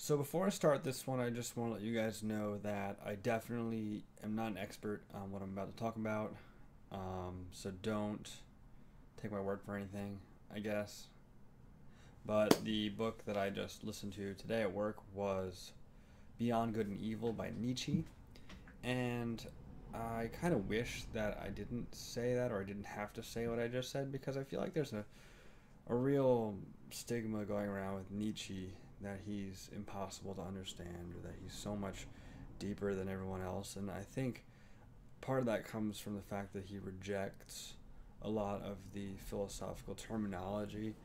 So before I start this one, I just want to let you guys know that I definitely am not an expert on what I'm about to talk about. So don't take my word for anything, I guess. But the book that I just listened to today at work was Beyond Good and Evil by Nietzsche. And I kind of wish that I didn't say that, or I didn't have to say what I just said, because I feel like there's a real stigma going around with Nietzsche that he's impossible to understand, or that he's so much deeper than everyone else. And I think part of that comes from the fact that he rejects a lot of the philosophical terminology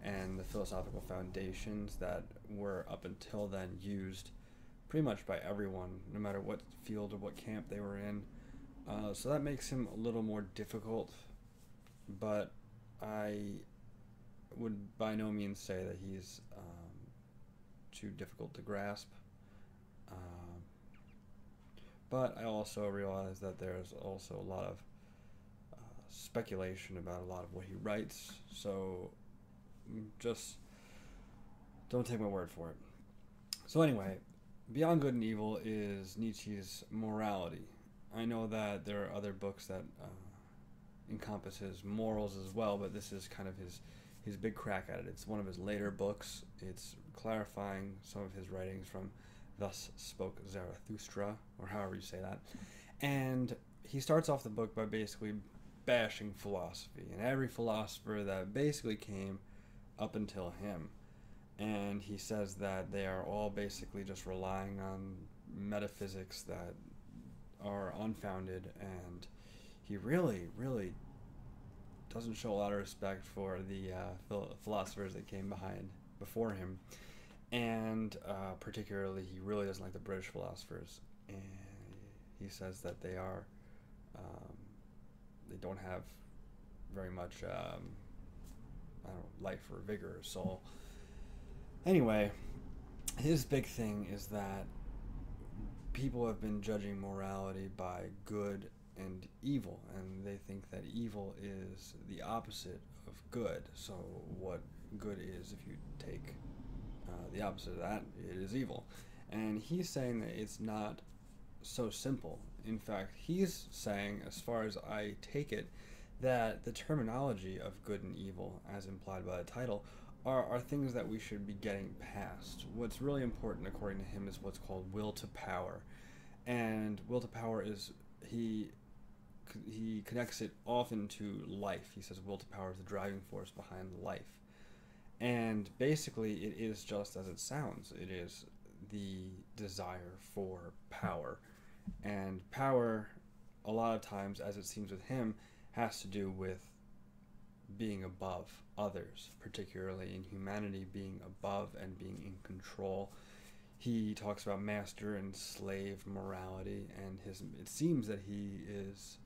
and the philosophical foundations that were up until then used pretty much by everyone, no matter what field or what camp they were in. So that makes him a little more difficult, but I would by no means say that he's too difficult to grasp. Um, but I also realize that there's also a lot of speculation about a lot of what he writes, so just don't take my word for it. So, anyway, Beyond Good and Evil is Nietzsche's morality. I know that there are other books that encompasses morals as well, but this is kind of his big crack at it. It's one of his later books. It's clarifying some of his writings from Thus Spoke Zarathustra, or however you say that. And he starts off the book by basically bashing philosophy and every philosopher that basically came up until him. And he says that they are all basically just relying on metaphysics that are unfounded, and he really doesn't show a lot of respect for the philosophers that came before him, and particularly he really doesn't like the British philosophers, and he says that um, they don't have very much I don't know, life or vigor or soul. Anyway, his big thing is that people have been judging morality by good and evil, and they think that evil is the opposite of good. So, what good is, if you take the opposite of that, it is evil. And he's saying that it's not so simple. In fact, he's saying, as far as I take it, that the terminology of good and evil, as implied by the title, are things that we should be getting past. What's really important, according to him, is what's called will to power. And will to power is, he connects it often to life. He says will to power is the driving force behind life. And basically, it is just as it sounds. It is the desire for power. And power, a lot of times, as it seems with him, has to do with being above others, particularly in humanity, being above and being in control. He talks about master and slave morality, and it seems that he is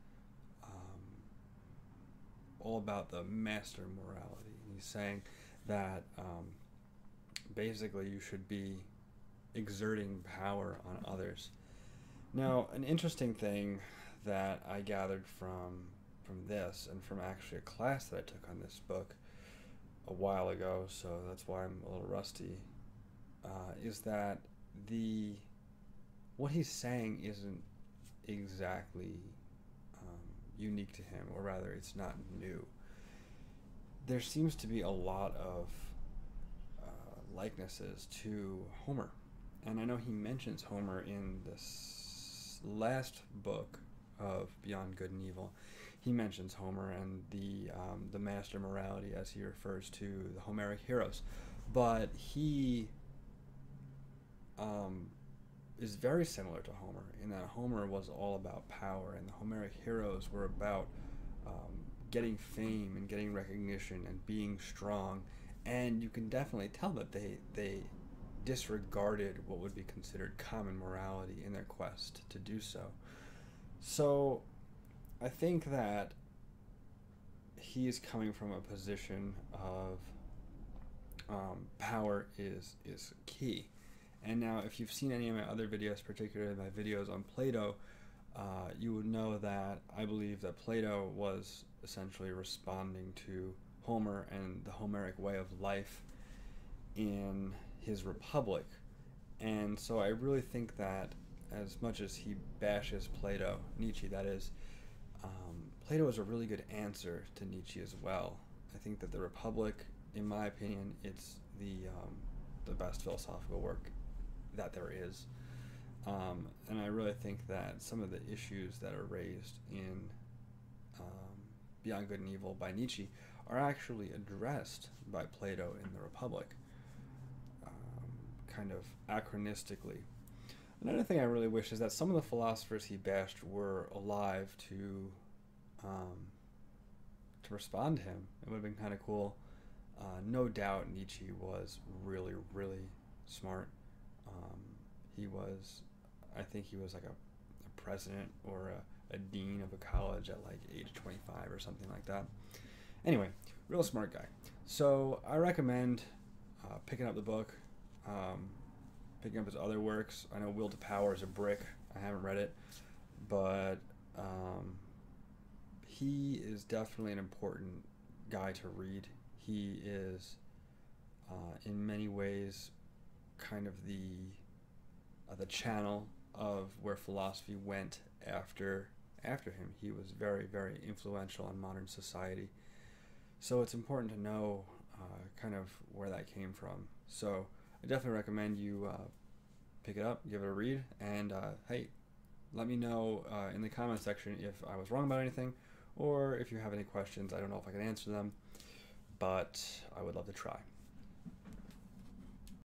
all about the master morality. He's saying that basically you should be exerting power on others. Now, an interesting thing that I gathered from this, and from actually a class that I took on this book a while ago, so that's why I'm a little rusty, is that the what he's saying isn't exactly unique to him, or rather, it's not new. There seems to be a lot of likenesses to Homer, and I know he mentions Homer in this last book of Beyond Good and Evil. He mentions Homer and the master morality, as he refers to the Homeric heroes, but he is very similar to Homer in that Homer was all about power, and the Homeric heroes were about getting fame and getting recognition and being strong. And you can definitely tell that they disregarded what would be considered common morality in their quest to do so. So I think that he's coming from a position of power is key. And now, if you've seen any of my other videos, particularly my videos on Plato, you would know that I believe that Plato was essentially responding to Homer and the Homeric way of life in his Republic. And so I really think that as much as he bashes Plato, Nietzsche that is, Plato is a really good answer to Nietzsche as well. I think that the Republic, in my opinion, it's the best philosophical work that there is. And I really think that some of the issues that are raised in Beyond Good and Evil by Nietzsche are actually addressed by Plato in the Republic, kind of anachronistically. Another thing I really wish is that some of the philosophers he bashed were alive to respond to him. It would have been kind of cool. No doubt Nietzsche was really, really smart. He was, I think he was like a president or a dean of a college at like age 25 or something like that. Anyway, real smart guy. So I recommend picking up the book, picking up his other works. I know Will to Power is a brick. I haven't read it, but he is definitely an important guy to read. He is, in many ways, kind of the channel of where philosophy went after him. He was very, very influential in modern society. So it's important to know kind of where that came from. So I definitely recommend you pick it up, give it a read, and hey, let me know in the comment section if I was wrong about anything, or if you have any questions. I don't know if I can answer them, but I would love to try.